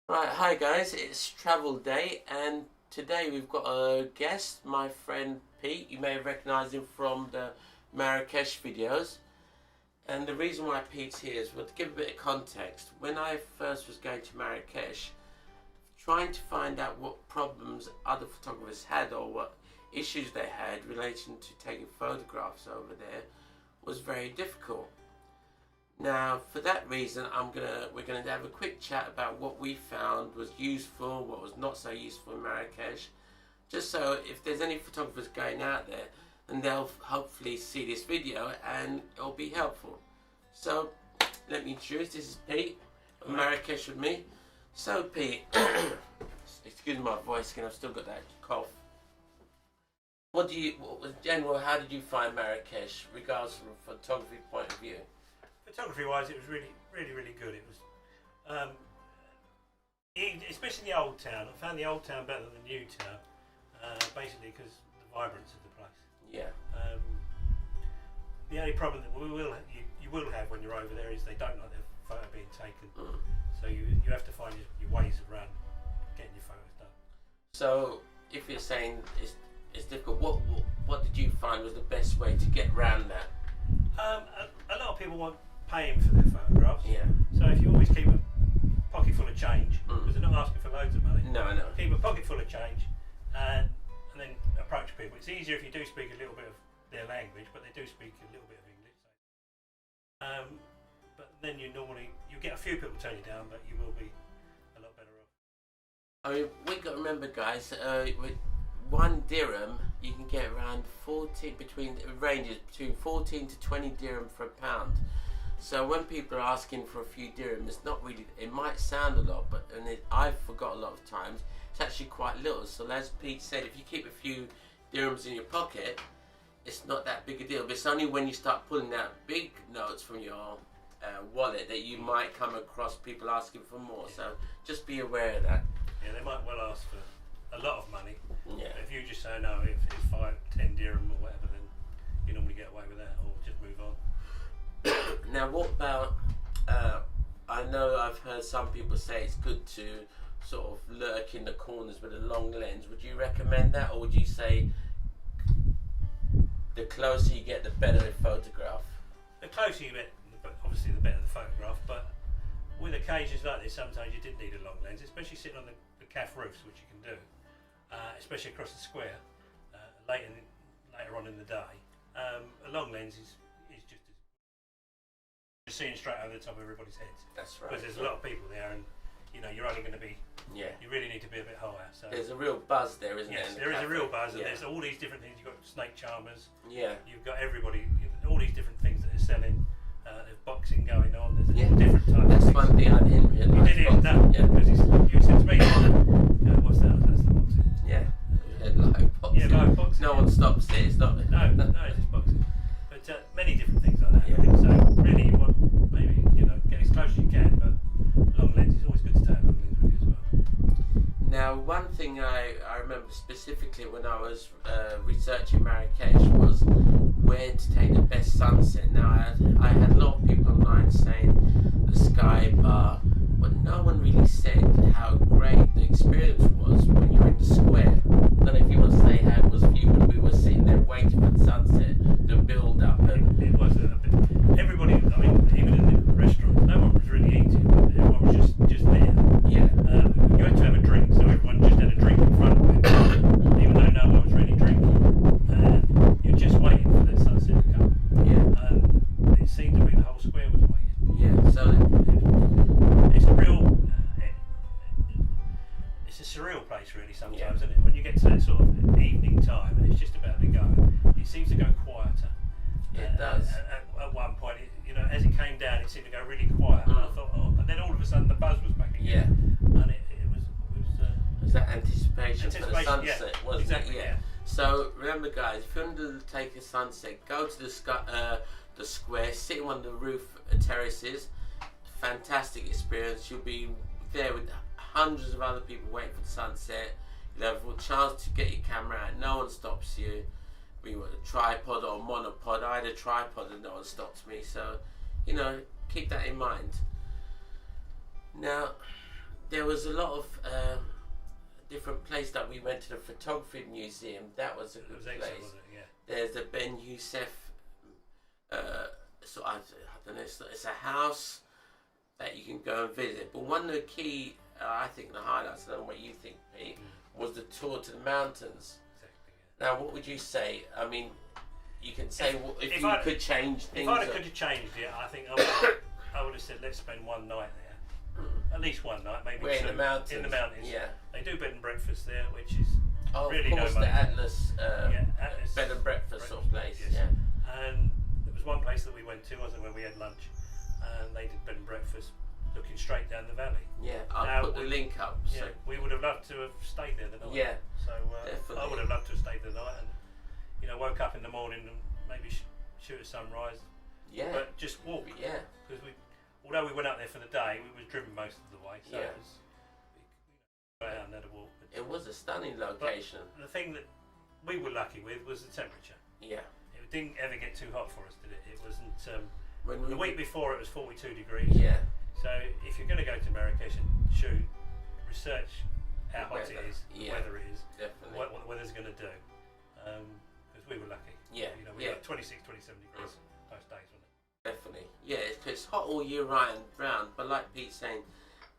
Right, hi guys, it's travel day, and today we've got a guest, my friend Pete. You may have recognised him from the Marrakesh videos. And the reason why Pete's here is, well, to give a bit of context, when I first was going to Marrakesh, trying to find out what problems other photographers had or what issues they had relating to taking photographs over there was very difficult. Now, for that reason, we're gonna have a quick chat about what we found was useful, what was not so useful in Marrakesh, just so if there's any photographers going out there, then they'll hopefully see this video and it'll be helpful. So, let me introduce. This is Pete from Marrakesh with me. So, Pete, excuse my voice again. I've still got that cough. What was general? How did you find Marrakesh, regardless from a photography point of view? Photography wise, it was really good. It was, especially the old town. I found the old town better than the new town, basically because the vibrance of the place. Yeah. The only problem that you will have when you're over there is they don't like their photo being taken. So you have to find your ways around getting your photos done. So if you're saying it's difficult, what did you find was the best way to get around that? A lot of people want paying for their photographs. Yeah. So if you always keep a pocket full of change, because they're not asking for loads of money. No. Keep a pocket full of change, and then approach people. It's easier if you do speak a little bit of their language, but they do speak a little bit of English. But then you get a few people turn you down, but you will be a lot better off. I mean, we got to remember, guys. With 1 dirham, you can get around 14 between it ranges between 14 to 20 dirham for a pound. So when people are asking for a few dirham, it's not really. It might sound a lot, but I've forgot a lot of times. It's actually quite little. So as Pete said, if you keep a few dirhams in your pocket, it's not that big a deal. But it's only when you start pulling out big notes from your wallet that you might come across people asking for more. So just be aware of that. Yeah, they might well ask for a lot of money. Yeah. If you just say no, if it's 5, 10 dirham or whatever, then you normally get away with that, or just move on. Now, what about? I know I've heard some people say it's good to sort of lurk in the corners with a long lens. Would you recommend that, or would you say the closer you get, the better the photograph? The closer you get, obviously the better the photograph. But with occasions like this, sometimes you did need a long lens, especially sitting on the calf roofs, which you can do. Especially across the square later on in the day, a long lens is just seeing straight over the top of everybody's heads. That's right. Because there's a lot of people there, and you're only going to be. Yeah. You really need to be a bit higher. So there's a real buzz there, isn't there? Yes, there is a real buzz, and there's all these different things. You've got snake charmers. Yeah. You've got everybody. All these different things that are selling. There's boxing going on. There's different types. That's of things. one thing I didn't realise. You didn't know. Yeah. Because you said to me, what's that? That's the boxing. Yeah. Live boxing. Yeah, live boxing. No one stops it. It's not. No, it's just boxing. But many different things like that. Yeah. I think so. Really, you want maybe get as close as you can, but long lens is always good to take long lens with you as well. Now, one thing I remember specifically when I was researching Marrakesh was where to take the best sunset. Now, I had a lot of people online saying the Sky Bar, but no one really said how great the experience was when you were in the square. I don't know if you want to say how it was for you when we were sitting there waiting for the sunset, the build up. It was a bit. Everybody, I mean, even in the restaurant, no one was really eating. Everyone was just there. Yeah. You had to have a drink, so everyone just had a drink in front of them, even though no one was really drinking. You're just waiting for that sunset to come. Yeah. And it seemed to be the whole square was waiting. Yeah. So it's a real. It's a surreal place, really. Sometimes, isn't it? When you get to that sort of evening time and it's just about to go, it seems to go quieter. It does. At one point, as it came down, it seemed to go really quiet. And I thought, and then all of a sudden the buzz was back again. Yeah. And it was that anticipation for the sunset, wasn't exactly, it? Yeah. So remember, guys, if you want to take a sunset, go to the square, sit on the roof terraces. Fantastic experience. You'll be there with hundreds of other people waiting for the sunset. You'll have a chance to get your camera out. No one stops you. We want a tripod or a monopod. I had a tripod and no one stops me. So, keep that in mind. Now, there was a lot of different places that we went to. The photography museum, that was a good was place. excellent, wasn't it? Yeah. There's the Ben Youssef. So I don't know. It's a house that you can go and visit. But one of the key, I think, the highlights. I don't know what you think, Pete, was the tour to the mountains. Exactly. Yeah. Now, what would you say? I mean, you can say if you could change things. If I could have changed it, I think I would have said let's spend one night there, at least one night, maybe Where, two. in the mountains? In the mountains. Yeah. They do bed and breakfast there, which is really of course, no money. the Atlas, Atlas bed and breakfast sort of place. Yes. Yeah. And there was one place that we went to, wasn't it, where we had lunch, and they did bed and breakfast, looking straight down the valley. Yeah, I'll put the link up. Yeah, So. we would have loved to have stayed there the night. Yeah. So definitely. I would have loved to have stayed the night, and woke up in the morning and maybe shoot at sunrise. Yeah. But just walk. Yeah. Because although we went up there for the day, we was driven most of the way. So Yeah. it was go out and had a walk. It was a stunning location. But the thing that we were lucky with was the temperature. Yeah. It didn't ever get too hot for us, did it? It wasn't. When the week before it was 42 degrees. Yeah. So if you're going to go to Marrakesh and shoot, research how hot it is, the weather it is, definitely. what the weather's going to do. Because we were lucky. Yeah. We got 26, 27 degrees most days, wasn't it? Definitely. Yeah, it's hot all year round, but like Pete's saying,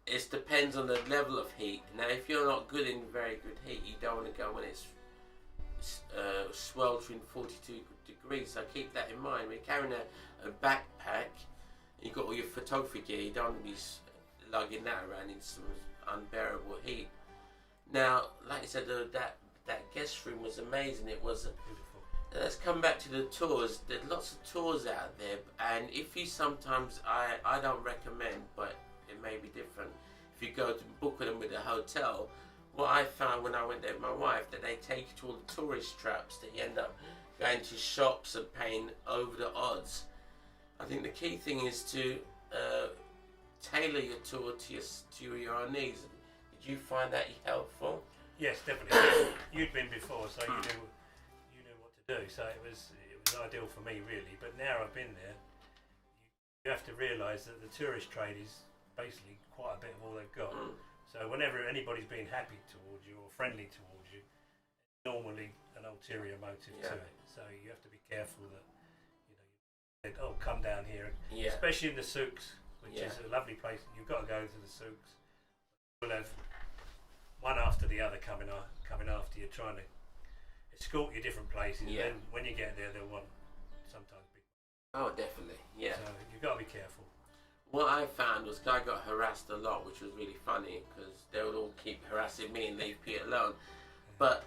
it depends on the level of heat. Now, if you're not good in very good heat, you don't want to go when it's sweltering 42 degrees. So keep that in mind. We're carrying a backpack. You've got all your photography gear. You don't want to be lugging that around in some unbearable heat. Now, like I said, that guest room was amazing. It was. Let's come back to the tours. There's lots of tours out there, and if you sometimes, I don't recommend, but it may be different. If you go to book them with a hotel, what I found when I went there with my wife, that they take you to all the tourist traps, that you end up going to shops and paying over the odds. I think the key thing is to tailor your tour to your own needs. Did you find that helpful? Yes, definitely. You'd been before, so you knew what to do. So it was ideal for me, really. But now I've been there, you have to realise that the tourist trade is basically quite a bit of all they've got. So whenever anybody's being happy towards you or friendly towards you, normally an ulterior motive to it. So you have to be careful that come down here, especially in the souks, which is a lovely place. You've got to go to the souks. We'll have one after the other coming after you, trying to escort you different places. And then when you get there, they'll want sometimes big. Oh, definitely. Yeah. So you've got to be careful. What I found was I got harassed a lot, which was really funny because they would all keep harassing me and leave Pete alone. But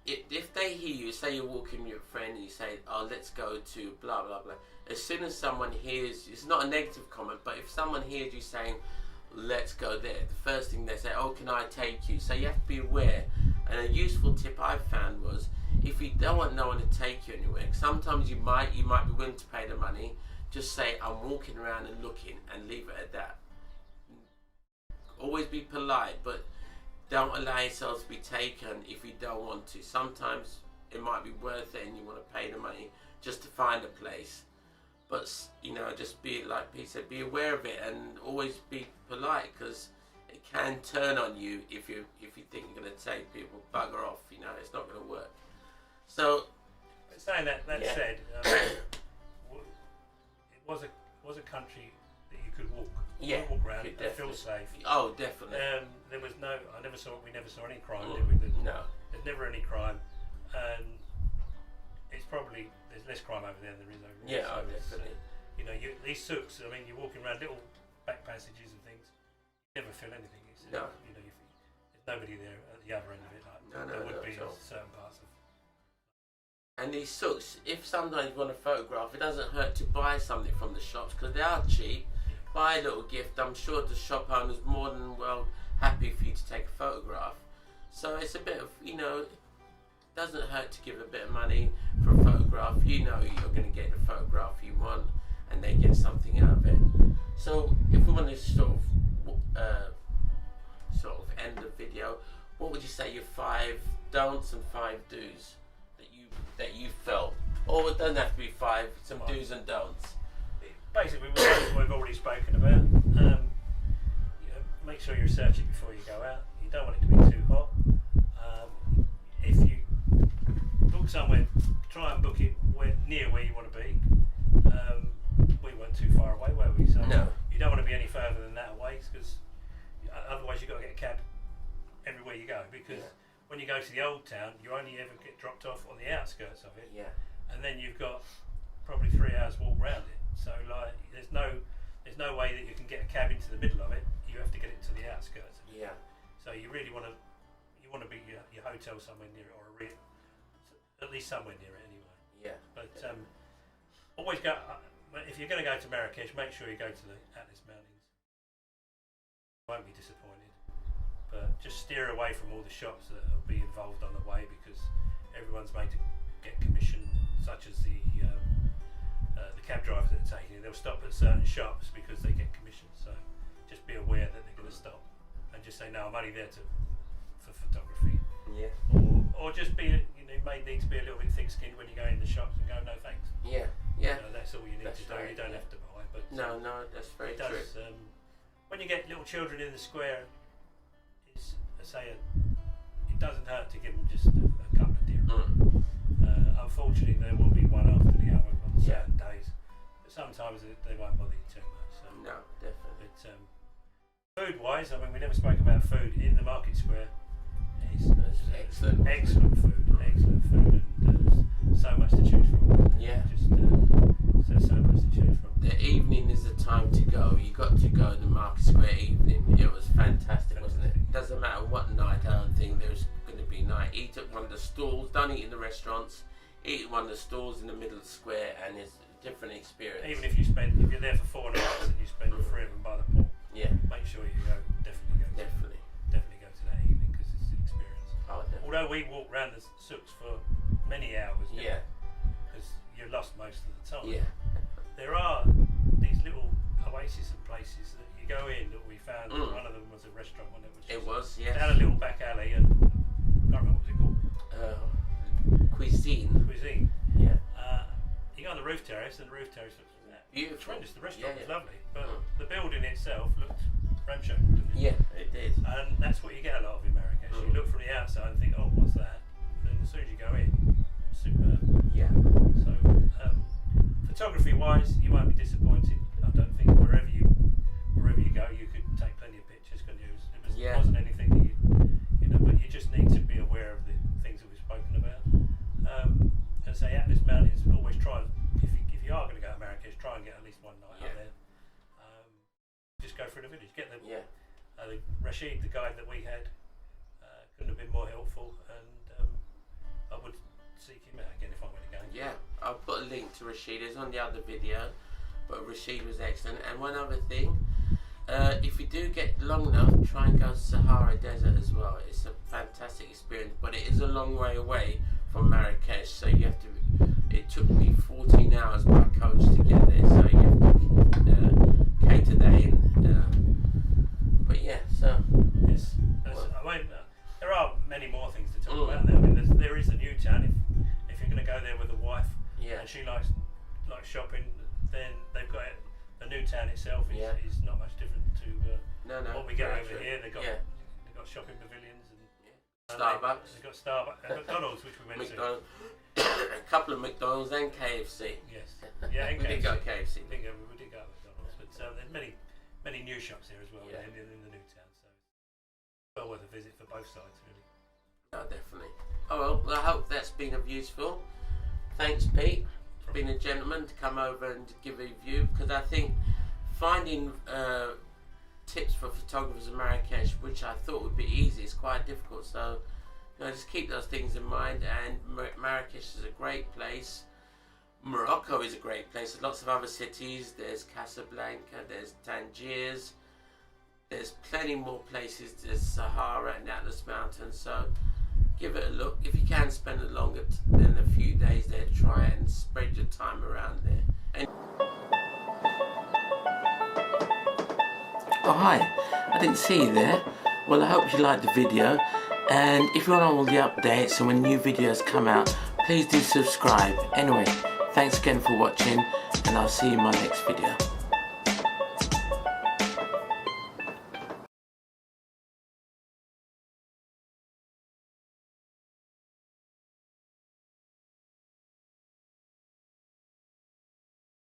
if they hear you, say you're walking with your friend and you say, "Oh, let's go to blah blah blah," as soon as someone hears, it's not a negative comment, but if someone hears you saying, "Let's go there," the first thing they say, "Oh, can I take you?" So you have to be aware. And a useful tip I found was, if you don't want no one to take you anywhere, sometimes you might be willing to pay the money. Just say, "I'm walking around and looking," and leave it at that. Always be polite, but don't allow yourself to be taken if you don't want to. Sometimes it might be worth it and you want to pay the money just to find a place. But, just be, like Pete said, be aware of it and always be polite, because it can turn on you if you think you're going to take people. Bugger off, it's not going to work. So, saying that said, it was a country that you could walk around and feel safe. Oh, definitely. We never saw any crime, did we? No. There's never any crime, and it's probably, there's less crime over there than there is over here. Yeah, definitely. These souks, you're walking around little back passages and things, you never feel anything. No. There's nobody there at the other end of it, like there would be in certain parts of. And these souks, if sometimes you want a photograph, it doesn't hurt to buy something from the shops, because they are cheap. Buy a little gift. I'm sure the shop owner's more than well happy for you to take a photograph. So it's a bit of, it doesn't hurt to give a bit of money for a photograph. You're going to get the photograph you want, and they get something out of it. So if we want to sort of end the video, what would you say your 5 don'ts and 5 do's that you felt? Or it doesn't have to be 5, some do's and don'ts. Basically, what we've already spoken about. sure you research it before you go out. You don't want it to be too hot. If you book somewhere, try and book it near where you want to be. We weren't too far away, were we? So No. you don't want to be any further than that away, because otherwise you've got to get a cab everywhere you go. Because when you go to the old town, you only ever get dropped off on the outskirts of it, and then you've got probably 3 hours walk round it. So like, there's no way that you can get a cab into the middle of it. You have to get it to the outskirts. So you really want to be your hotel somewhere near it, or at least somewhere near it anyway. But always go. If you're going to go to Marrakesh, make sure you go to the Atlas Mountains. You won't be disappointed. But just steer away from all the shops that will be involved on the way, because everyone's made to get commission, such as the cab drivers that are taking it. They'll stop at certain shops because they get commission. So just be aware that they're going to stop, and just say, no, I'm only there for photography. Or just be, you may need to be a little bit thick-skinned when you go in the shops and go, no thanks. That's all you need to do. Right, you don't have to buy. But no, that's very true. When you get little children in the square, it doesn't hurt to give them just a couple of dirham. Unfortunately, there will be one after the other on certain days, but sometimes they won't bother you too much. So. No, definitely. But food-wise, I mean, we never spoke about food in the market square. It's excellent food, and so much to choose from. So much to choose from. The evening is the time to go. You got to go to the market square evening. It was fantastic, wasn't it? Doesn't matter what night. I don't think there's going to be night. Eat at one of the stalls. Don't eat in the restaurants. Eat at one of the stalls in the middle of the square, and it's a different experience. Even if you're there for 4 nights and you spend 3 of them by the pool, make sure you definitely go to that evening, because it's an experience. Although we walked around the souks for many hours, because you're lost most of the time. There are these little oases and places that you go in that we found. One of them was a restaurant. Down a little back alley, and I can't remember what it called. Cuisine. You go on the roof terrace, and the roof terrace looks beautiful. Tremendous. The restaurant was lovely, but the building itself looked ramshackle, didn't it? It did. And that's what you get a lot of in Marrakesh. You look from the outside and think, oh, what's that? And then as soon as you go in, superb. So, photography-wise, you won't be disappointed. I don't think wherever you go, you could take plenty of pictures. Couldn't you? It wasn't anything that but you just need to be aware of the things that we've spoken about. And say Atlas Mountains, always try, if you are going to go to Marrakesh, try and get at least one night up there. Just go through the village. Get the Rashid, the guide that we had, couldn't have been more helpful, and I would seek him out again if I went again. I'll put a link to Rashid. It's on the other video, but Rashid was excellent. And one other thing, if you do get long enough, try and go to Sahara Desert as well. It's a fantastic experience, but it is a long way away from Marrakesh, so you have to. It took me 14 hours by coach to get there, so you have to cater that in. But there are many more things to talk about there. I mean, there is a new town. If you're going to go there with a wife, and she likes shopping, then they've got it. The new town itself is not much different to what we get over here. They've got shopping pavilions and Starbucks. They've got Starbucks and McDonald's, which we went to. A couple of McDonald's and KFC. Yes. And we did go KFC. We did go to McDonald's, but there's many new shops here as well in the new town. So it's well worth a visit for both sides, really. Oh, definitely. Oh well, I hope that's been of useful. Thanks, Pete. Been a gentleman to come over and give a review, because I think finding tips for photographers in Marrakesh, which I thought would be easy, is quite difficult. So just keep those things in mind. And Marrakesh is a great place. Morocco is a great place. There's lots of other cities. There's Casablanca, there's Tangiers, there's plenty more places. There's Sahara and Atlas Mountains. So give it a look. If you can spend it longer than a few days there, try it and spread your time around there. And oh hi, I didn't see you there. Well, I hope you liked the video, and if you want all the updates and when new videos come out, please do subscribe. Anyway, thanks again for watching, and I'll see you in my next video.